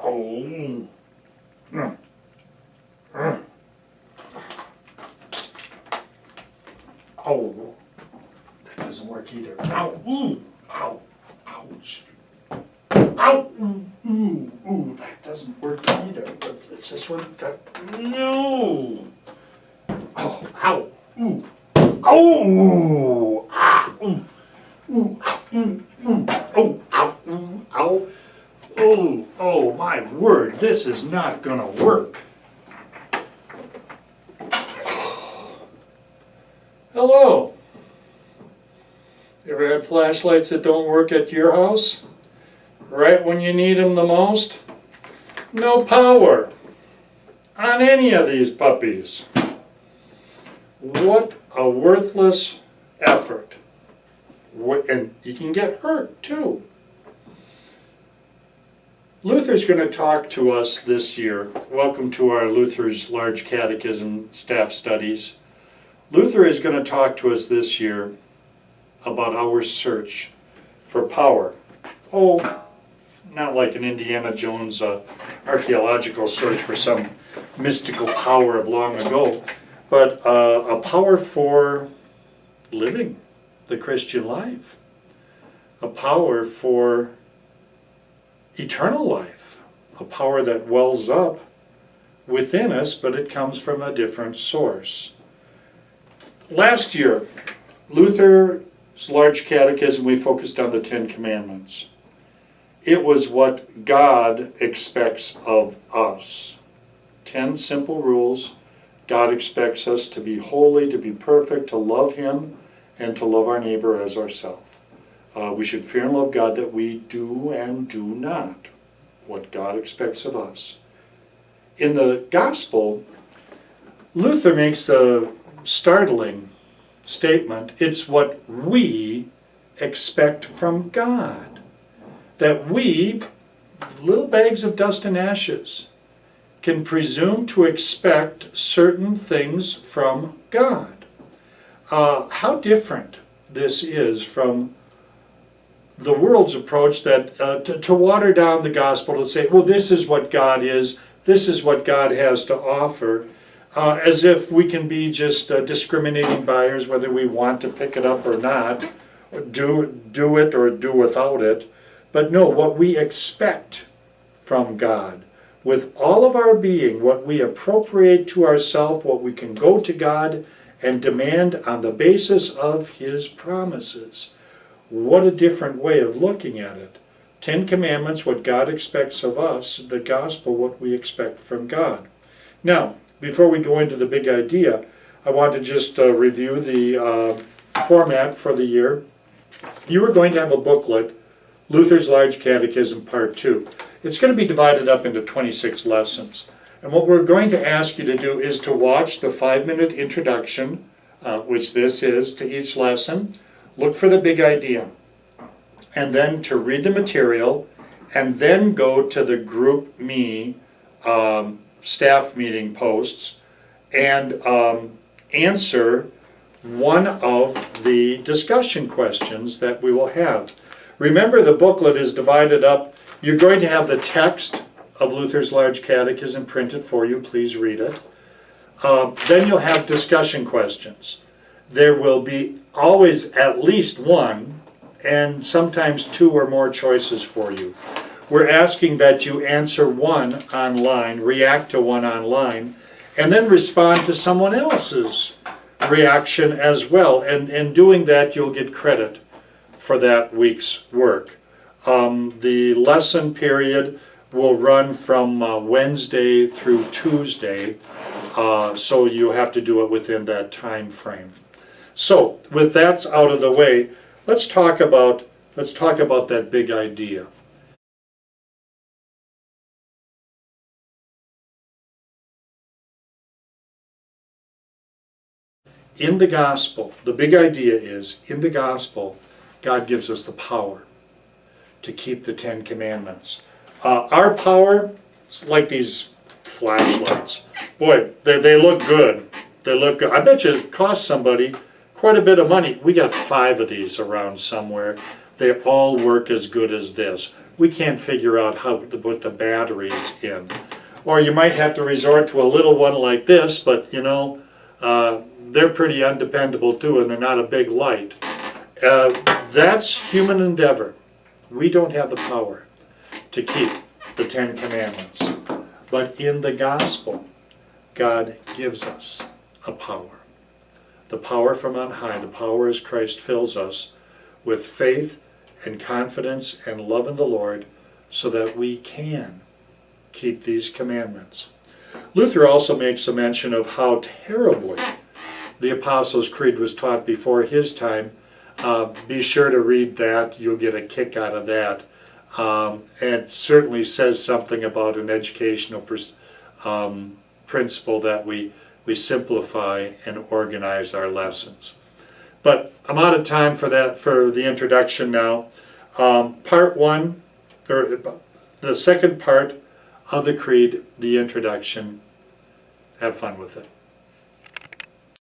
Oh. Oh. That doesn't work either. Ow. Ooh. Ow. Ouch. Ow. Ooh. That doesn't work either. It's this one. No. Oh. Ow. Ooh. Oh. Ah. Ooh. Ooh. Oh. Ow. Ooh. Ow. Oh, my word, this is not gonna work. Hello. You ever had flashlights that don't work at your house? Right when you need them the most? No power on any of these puppies. What a worthless effort. And you can get hurt too. Luther's going to talk to us this year. Welcome to our Luther's Large Catechism staff studies. Luther is going to talk to us this year about our search for power. Oh, not like an Indiana Jones archaeological search for some mystical power of long ago, but a power for living the Christian life. A power for eternal life, a power that wells up within us, but it comes from a different source. Last year, Luther's Large Catechism, we focused on the Ten Commandments. It was what God expects of us. 10 simple rules. God expects us to be holy, to be perfect, to love Him, and to love our neighbor as ourselves. We should fear and love God that we do and do not what God expects of us. In the Gospel, Luther makes a startling statement. It's what we expect from God. That we, little bags of dust and ashes, can presume to expect certain things from God. How different this is from the world's approach that to water down the gospel, to say, well, this is what God is, this is what God has to offer, as if we can be just discriminating buyers, whether we want to pick it up or not, or do it or do without it. But no, what we expect from God, with all of our being, what we appropriate to ourselves, what we can go to God and demand on the basis of His promises. What a different way of looking at it. 10 Commandments, what God expects of us. The Gospel, what we expect from God. Now, before we go into the big idea, I want to just review the format for the year. You are going to have a booklet, Luther's Large Catechism Part 2. It's going to be divided up into 26 lessons. And what we're going to ask you to do is to watch the 5-minute introduction, which this is, to each lesson. Look for the big idea, and then to read the material, and then go to the Group Me staff meeting posts and answer one of the discussion questions that we will have. Remember, the booklet is divided up. You're going to have the text of Luther's Large Catechism printed for you. Please read it. Then you'll have discussion questions. There will be always at least one, and sometimes 2 or more choices for you. We're asking that you answer one online, react to one online, and then respond to someone else's reaction as well. And in doing that, you'll get credit for that week's work. The lesson period will run from Wednesday through Tuesday, so you have to do it within that time frame. So, with that out of the way, let's talk about that big idea. In the gospel, the big idea is, in the gospel, God gives us the power to keep the 10 Commandments. Our power, it's like these flashlights. Boy, they look good. They look good. I bet you it cost somebody quite a bit of money. We got 5 of these around somewhere. They all work as good as this. we can't figure out how to put the batteries in. Or you might have to resort to a little one like this, but you know, they're pretty undependable too, and they're not a big light. That's human endeavor. We don't have the power to keep the Ten Commandments. But in the gospel, God gives us a power. The power from on high, the power as Christ fills us with faith and confidence and love in the Lord, so that we can keep these commandments. Luther also makes a mention of how terribly the Apostles' Creed was taught before his time. Be sure to read that. You'll get a kick out of that. It certainly says something about an educational principle that we simplify and organize our lessons. But I'm out of time for the introduction now. Part one, or the second part of the Creed, the introduction. Have fun with it.